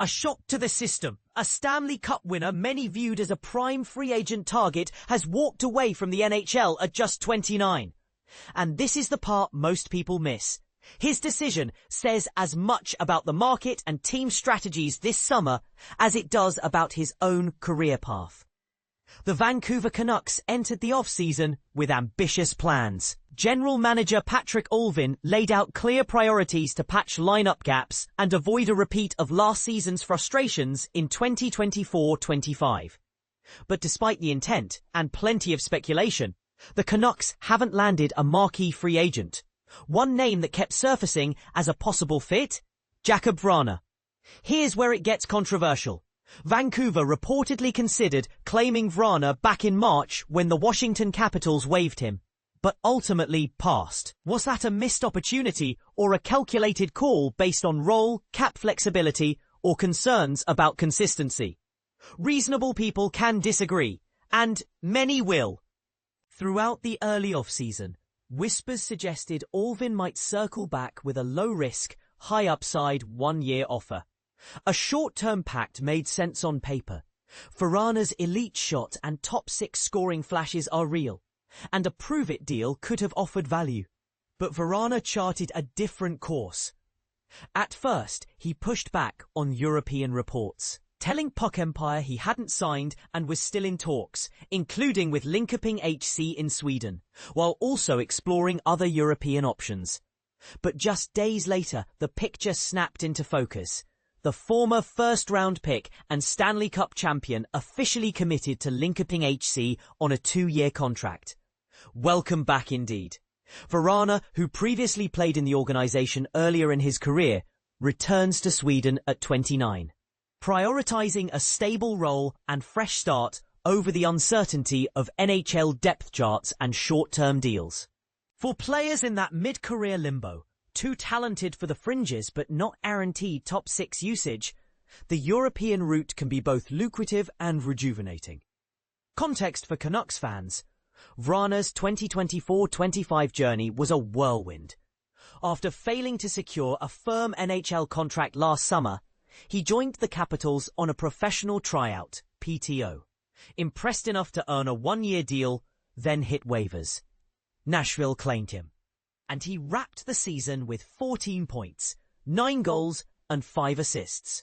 A shock to the system. A Stanley Cup winner, many viewed as a prime free agent target, has walked away from the NHL at just 29. And this is the part most people miss. His decision says as much about the market and team strategies this summer as it does about his own career path. The Vancouver Canucks entered the off-season with ambitious plans. General manager Patrick Allvin laid out clear priorities to patch lineup gaps and avoid a repeat of last season's frustrations in 2024-25. But despite the intent and plenty of speculation, the Canucks haven't landed a marquee free agent. One name that kept surfacing as a possible fit? Jakub Vrana. Here's where it gets controversial. Vancouver reportedly considered claiming Vrana back in March when the Washington Capitals waived him, but ultimately passed. Was that a missed opportunity or a calculated call based on role, cap flexibility, or concerns about consistency? Reasonable people can disagree, and many will. Throughout the early off-season, whispers suggested Allvin might circle back with a low-risk, high-upside one-year offer. A short-term pact made sense on paper. Vrana's elite shot and top-6 scoring flashes are real, and a prove-it deal could have offered value. But Vrana charted a different course. At first, he pushed back on European reports, telling Puck Empire he hadn't signed and was still in talks, including with Linkoping HC in Sweden, while also exploring other European options. But just days later, the picture snapped into focus. The former first-round pick and Stanley Cup champion officially committed to Linkoping HC on a 2-year contract. Welcome back indeed. Vrana, who previously played in the organisation earlier in his career, returns to Sweden at 29. Prioritizing a stable role and fresh start over the uncertainty of NHL depth charts and short-term deals. For players in that mid-career limbo, too talented for the fringes but not guaranteed top-6 usage, the European route can be both lucrative and rejuvenating. Context for Canucks fans: Vrana's 2024-25 journey was a whirlwind. After failing to secure a firm NHL contract last summer, he joined the Capitals on a professional tryout, PTO. Impressed enough to earn a 1-year deal, then hit waivers. Nashville claimed him, and he wrapped the season with 14 points, 9 goals and 5 assists,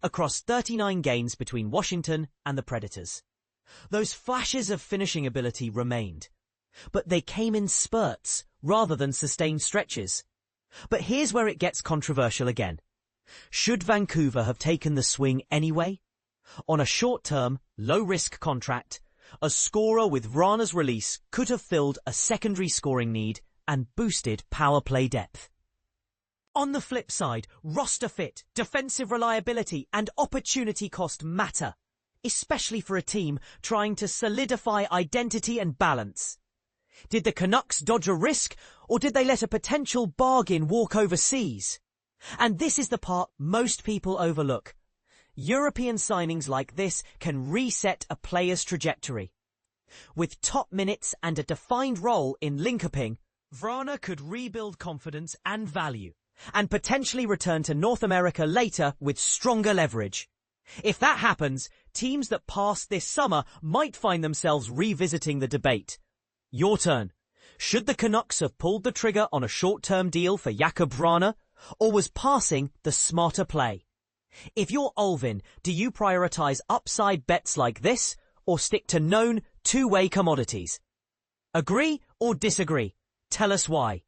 across 39 games between Washington and the Predators. Those flashes of finishing ability remained, but they came in spurts rather than sustained stretches. But here's where it gets controversial again. Should Vancouver have taken the swing anyway? On a short-term, low-risk contract, a scorer with Vrana's release could have filled a secondary scoring need and boosted power play depth. On the flip side, roster fit, defensive reliability and opportunity cost matter, especially for a team trying to solidify identity and balance. Did the Canucks dodge a risk, or did they let a potential bargain walk overseas? And this is the part most people overlook. European signings like this can reset a player's trajectory. With top minutes and a defined role in Linkoping, Vrana could rebuild confidence and value, and potentially return to North America later with stronger leverage. If that happens, teams that passed this summer might find themselves revisiting the debate. Your turn. Should the Canucks have pulled the trigger on a short-term deal for Jakub Vrana, or was passing the smarter play? If you're Allvin, do you prioritize upside bets like this, or stick to known two-way commodities? Agree or disagree? Tell us why.